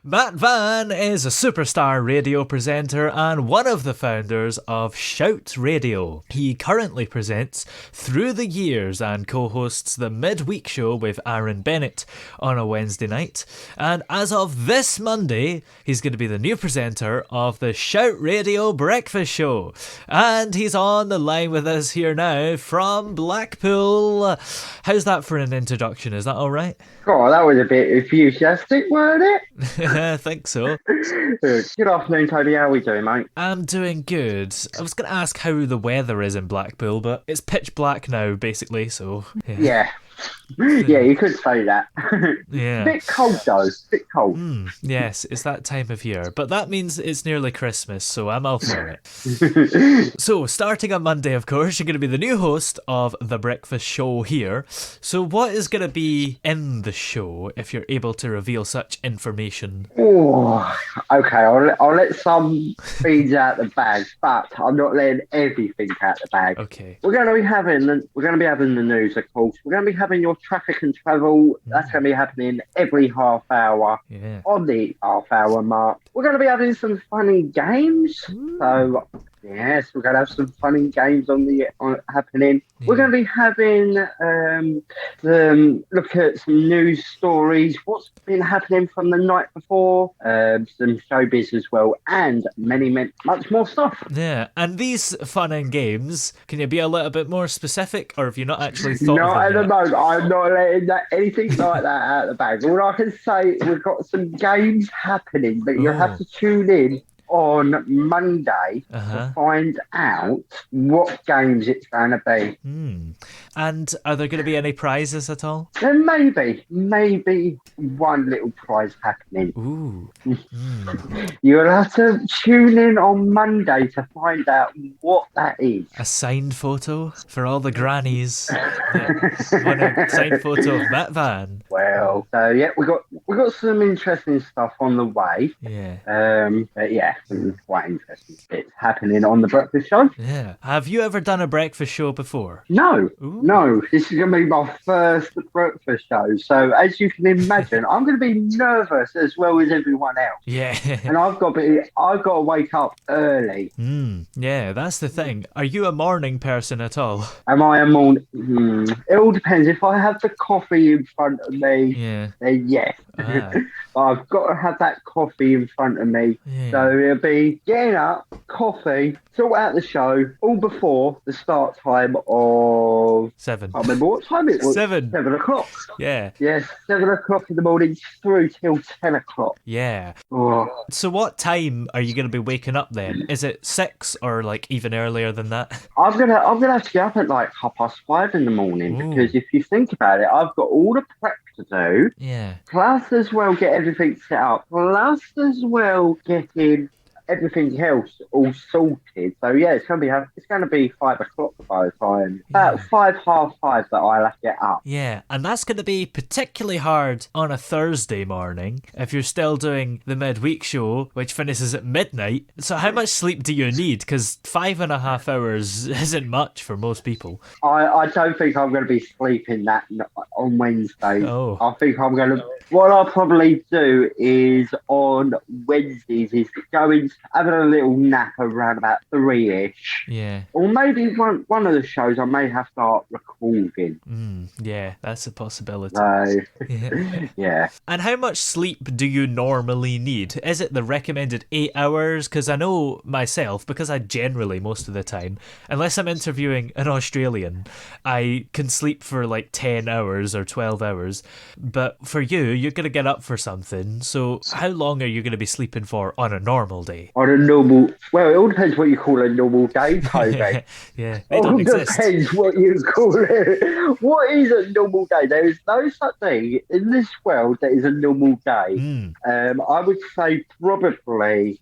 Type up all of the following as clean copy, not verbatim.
Matt Vann is a superstar radio presenter and one of the founders of Shout Radio. He currently presents Through the Years and co-hosts the Midweek show with Aaron Bennett on a Wednesday night. And as of this Monday, he's going to be the new presenter of the Shout Radio Breakfast Show. And he's on the line with us here now from Blackpool. How's that for an introduction? Is that all right? Oh, that was a bit enthusiastic, weren't it? I think so. Good afternoon, Toby. How are we doing, mate? I'm doing good. I was going to ask how the weather is in Blackpool, but it's pitch black now, basically, so... Yeah. Yeah, you could say that. Yeah. Bit cold, though. Bit cold. Yes, it's that time of year. But that means it's nearly Christmas, so I'm all for it. So, starting on Monday, of course, you're going to be the new host of The Breakfast Show here. So, what is going to be in the show, if you're able to reveal such information? Oh, okay. I'll let some things out the bag, but I'm not letting everything out the bag. Okay. We're going to be having the news, of course. We're going to be having your traffic and travel. That's going to be happening every half hour. Yeah. On the half hour mark. We're going to be having some funny games. So, yes, we're going to have some funny games happening. Yeah. We're going to be having look at some news stories, what's been happening from the night before, some showbiz as well, and much more stuff. Yeah, and these fun and games, can you be a little bit more specific, or have you not actually thought Not of at them the moment. I'm not letting anything like that out of the bag. All I can say, we've got some games happening, but you'll have to tune in on Monday to find out what games it's going to be. And are there going to be any prizes at all? There maybe one little prize happening. Ooh. You'll have to tune in on Monday to find out what that is. A signed photo for all the grannies. Want a signed photo of Matt Vann. Well, so yeah, we got some interesting stuff on the way. Yeah. But yeah. Quite interesting. It's happening on the breakfast show. Yeah. Have you ever done a breakfast show before? No. Ooh. No. This is going to be my first breakfast show. So as you can imagine, I'm going to be nervous as well as everyone else. Yeah. And I've got to wake up early. Yeah, that's the thing. Are you a morning person at all? Am I a morning? It all depends. If I have the coffee in front of me, then yes. I've got to have that coffee in front of me. Yeah. So it'll be getting up, coffee, sort out the show, all before the start time of 7. I remember what time it was. 7 o'clock. Yeah. Yes, 7 o'clock in the morning through till 10 o'clock. Yeah. Oh. So what time are you going to be waking up then? Is it 6 or like even earlier than that? I'm gonna have to get up at like 5:30 in the morning. Because if you think about it, I've got all the prep to do. Yeah. Plus as well get everything set up. Plus as well getting everything else all sorted. So yeah, it's gonna be 5 o'clock by the time. About 5:30 that I'll have to get up. Yeah, and that's gonna be particularly hard on a Thursday morning if you're still doing the midweek show, which finishes at midnight. So how much sleep do you need? Because 5.5 hours isn't much for most people. I don't think I'm gonna be sleeping that on Wednesday. Oh. I think what I'll probably do is on Wednesdays is having a little nap around about 3-ish. Yeah. Or maybe one of the shows I may have to start recording. Yeah, that's a possibility. Yeah. And how much sleep do you normally need? Is it the recommended 8 hours? Because I know myself, because I generally, most of the time, unless I'm interviewing an Australian, I can sleep for like 10 hours or 12 hours. But for you, you're going to get up for something. So how long are you going to be sleeping for on a normal day? On a normal... Well, it all depends what you call a normal day, Toby. Yeah, they don't exist. It depends what you call it. What is a normal day? There is no such thing in this world that is a normal day. I would say probably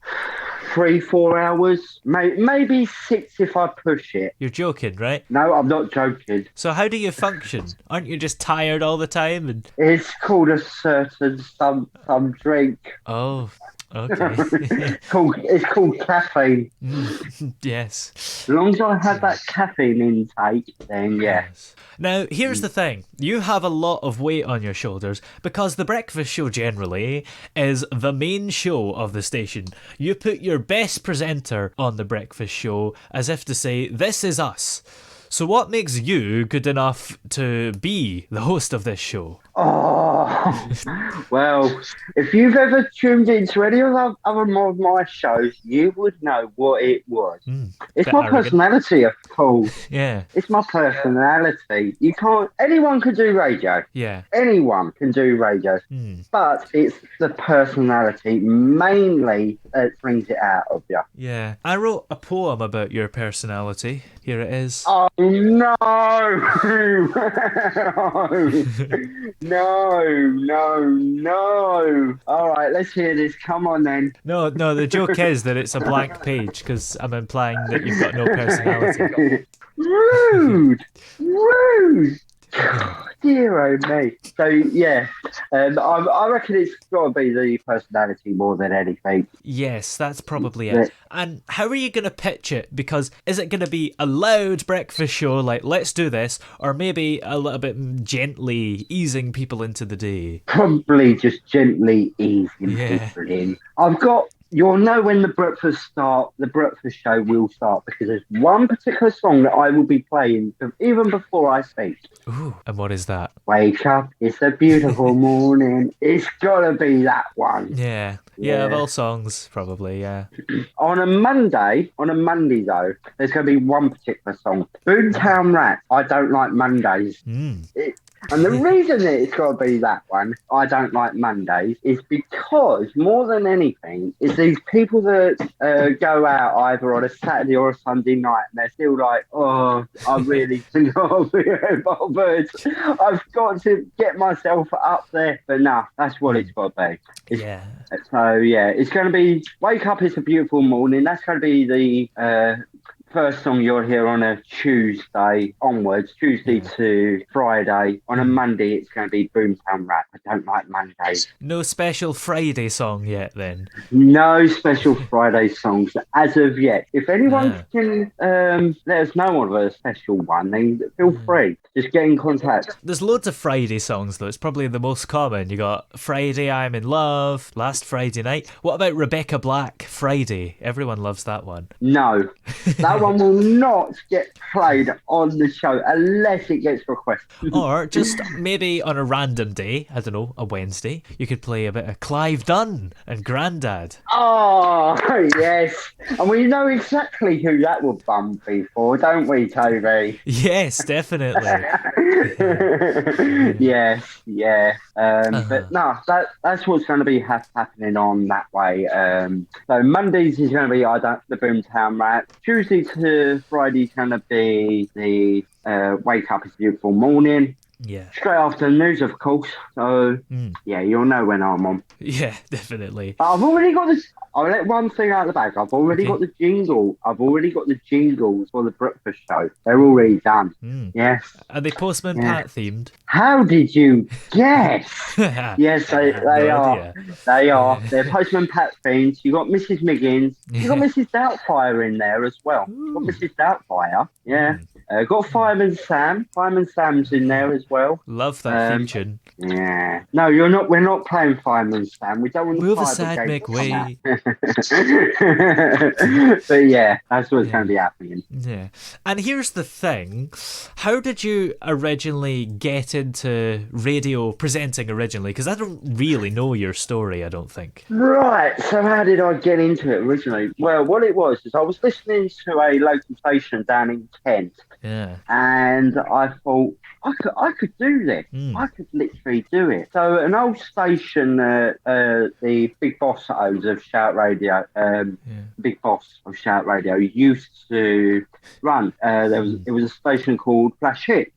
3-4 hours, maybe 6 if I push it. You're joking, right? No, I'm not joking. So how do you function? Aren't you just tired all the time? It's called a certain some drink. Oh, Okay. It's called caffeine. Yes. As long as I have that caffeine intake, then yeah. Yes. Now, here's the thing. You have a lot of weight on your shoulders because the breakfast show generally is the main show of the station. You put your best presenter on the breakfast show as if to say, this is us. So what makes you good enough to be the host of this show? Oh, well, if you've ever tuned into any of the other of my shows, you would know what it was. It's my personality, of course. Yeah. It's my personality. Anyone can do radio. Yeah. Anyone can do radio. But it's the personality mainly that brings it out of you. Yeah. I wrote a poem about your personality. Here it is. Oh, no! No. All right, let's hear this. Come on, then. No, the joke is that it's a blank page because I'm implying that you've got no personality. Rude! Dear oh me. So yeah, I reckon it's got to be the personality more than anything. Yes, that's probably it. And how are you going to pitch it? Because is it going to be a loud breakfast show like let's do this, or maybe a little bit gently easing people into the day? Probably just gently easing people in. You'll know when the breakfast show will start because there's one particular song that I will be playing even before I speak. Ooh, and what is that? Wake up, it's a beautiful morning. It's gotta be that one. Yeah, of all songs, probably, yeah. On a Monday though, there's gonna be one particular song. Boomtown Rat, I Don't Like Mondays. And the reason that it's got to be that one, I Don't Like Mondays, is because more than anything, it's these people that go out either on a Saturday or a Sunday night and they're still like, oh, I really cannot be bothered. I've got to get myself up there. But no, that's what it's got to be. So, yeah, it's going to be Wake Up, It's a Beautiful Morning. That's going to be the first song you'll hear on a Tuesday onwards, Tuesday to Friday. On a Monday, it's going to be Boomtown Rat. I Don't Like Mondays. No special Friday song yet, then? No special Friday songs as of yet. If anyone can let us know of a special one, then feel free. Just get in contact. There's loads of Friday songs, though. It's probably the most common. You got Friday, I'm in Love, Last Friday Night. What about Rebecca Black, Friday? Everyone loves that one. No. That one will not get played on the show unless it gets requested. Or just maybe on a random day, I don't know, a Wednesday, you could play a bit of Clive Dunn and Grandad. Oh, yes. And we know exactly who that would bump be for, don't we, Toby? Yes, definitely. Yes. But no, that's what's going to be happening on that way. So Mondays is going to be the Boomtown Rat. Tuesday to Friday is going to be the Wake Up, It's a Beautiful Morning. Yeah. Straight after the news, of course. So, yeah, you'll know when I'm on. Yeah, definitely. But I've already got this. I'll let one thing out of the bag. I've already got the jingle. I've already got the jingles for the breakfast show. They're already done. Yes. Are they Postman Pat themed? How did you guess? Yes, they are. Idea. They are. They're Postman Pat themed. You got Mrs. Miggins. You got Mrs. Doubtfire in there as well. Got Mrs. Doubtfire. Yeah. Got Fireman Sam. Fireman Sam's in there as well. Love that theme tune. Yeah. No, you're not. We're not playing Fireman Sam. We don't want to move aside, make way. But yeah, that's what's going to be happening. Yeah. And here's the thing. How did you originally get into radio presenting originally? Because I don't really know your story, I don't think. Right. So how did I get into it originally? Well, what it was is I was listening to a local station down in Kent. Yeah. And I thought, I could do this. I could literally do it. So an old station, the big boss of Shout Radio, big boss of Shout Radio, used to run. It was a station called Flash Hit,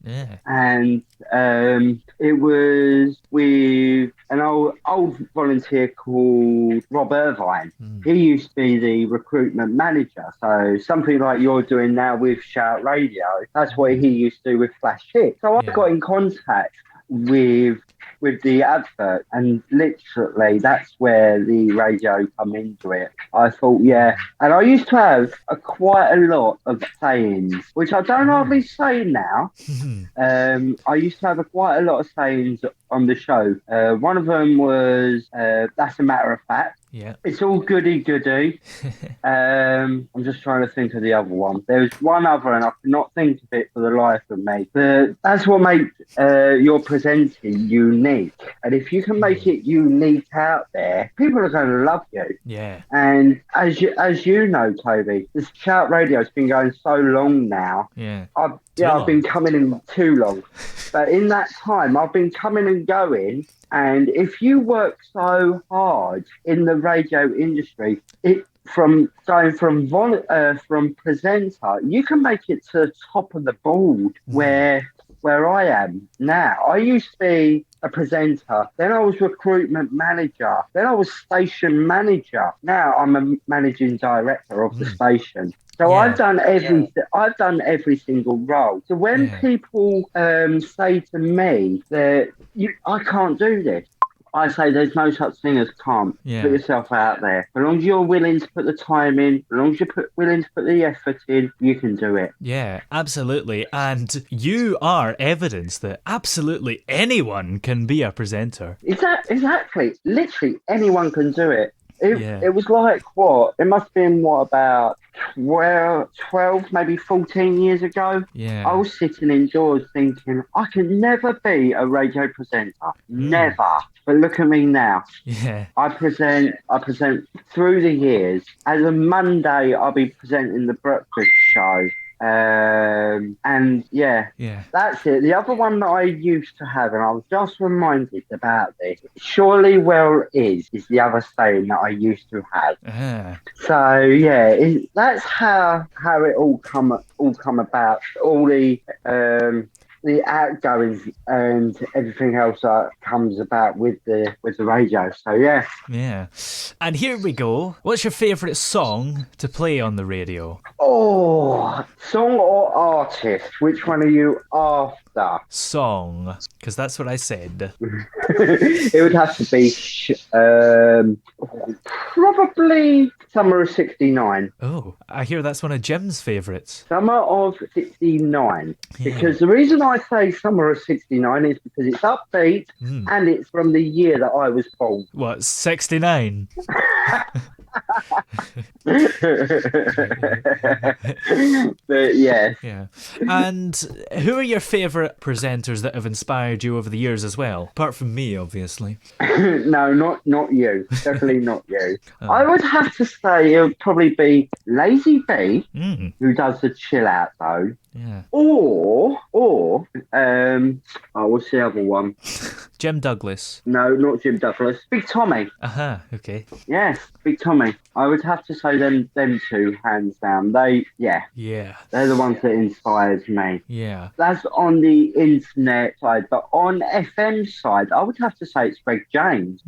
and it was with an old volunteer called Rob Irvine. He used to be the recruitment manager. So something like you're doing now with Shout Radio, that's what he used to do with Flash Hit. So I got in contact with with the advert, and literally that's where the radio come into it. I thought, yeah, and I used to have quite a lot of sayings, which I don't hardly say now. I used to have quite a lot of sayings on the show. One of them was, "That's a matter of fact." Yeah. It's all goody goody. I'm just trying to think of the other one. There's one other, and I cannot think of it for the life of me. But that's what makes your presenting unique. And if you can make it unique out there, people are going to love you. Yeah. And as you know, Toby, this Shout Radio's been going so long now. Yeah. I've been coming in too long. But in that time, I've been coming and going. And if you work so hard in the radio industry, from presenter, you can make it to the top of the board where I am now. I used to be a presenter, then I was recruitment manager, then I was station manager. Now I'm a managing director of the station. So I've done every single role. So when people say to me that I can't do this, I say there's no such thing as can't. Yeah. Put yourself out there. As long as you're willing to put the time in, as long as you're willing to put the effort in, you can do it. Yeah, absolutely. And you are evidence that absolutely anyone can be a presenter. Exactly. Literally anyone can do it. It was like, what? It must have been, about 12, maybe 14 years ago? Yeah. I was sitting indoors thinking, I can never be a radio presenter. Never. But look at me now. Yeah. I present through the years. As a Monday, I'll be presenting the breakfast show. And that's it. The other one that I used to have, and I was just reminded about this. Surely well is the other saying that I used to have. So yeah, that's how it all come about. All the outgoings and everything else that comes about with the radio. So yeah. Yeah. And here we go. What's your favourite song to play on the radio? Oh, song or artist? Which one are you after? Song, because that's what I said. It would have to be probably Summer of '69. Oh, I hear that's one of Jim's favourites. Summer of '69. Yeah. Because the reason I say Summer of '69 is because it's upbeat and it's from the year that I was born. What, 69? But yeah. And who are your favourite presenters that have inspired you over the years as well? Apart from me, obviously. No, not you. Definitely not you. I would have to say it would probably be Lazy B, who does the chill out though. Yeah. Or what's the other one? Jim Douglas. No, not Jim Douglas. Big Tommy. Okay. Yes, Big Tommy. I would have to say them two, hands down. They're the ones that inspired me. Yeah. That's on the internet side, but on FM side, I would have to say it's Greg James.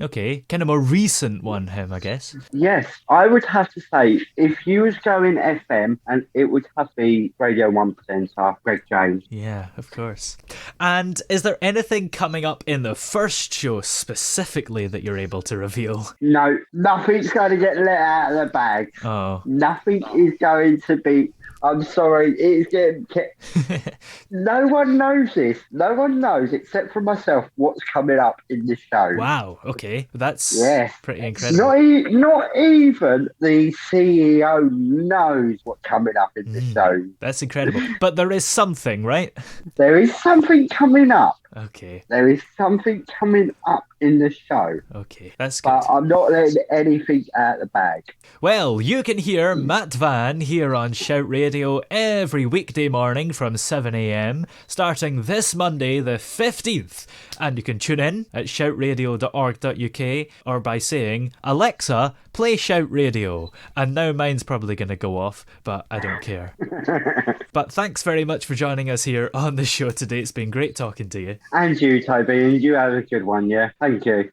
Okay. Kind of more recent one, him, I guess. Yes, I would have to say if you was going FM, and it would have to be Radio 1 presenter, Greg James. Yeah, of course. And is there anything coming up in the first show specifically that you're able to reveal? No, nothing's going to get let out of the bag. Oh. Nothing is going to be... I'm sorry, it's getting kept... No one knows this. No one knows, except for myself, what's coming up in the show. Wow, okay. That's pretty incredible. Not even the CEO knows what's coming up in the show. That's incredible. But there is something, right? There is something coming up. Okay. There is something coming up in the show. Okay, that's good. But I'm not letting anything out of the bag. Well, you can hear Matt Vann here on Shout Radio every weekday morning from 7 a.m, starting this Monday the 15th. And you can tune in at shoutradio.org.uk or by saying, Alexa, play Shout Radio. And now mine's probably going to go off, but I don't care. But thanks very much for joining us here on the show today. It's been great talking to you. And you, Toby, and you have a good one, yeah? Thank you.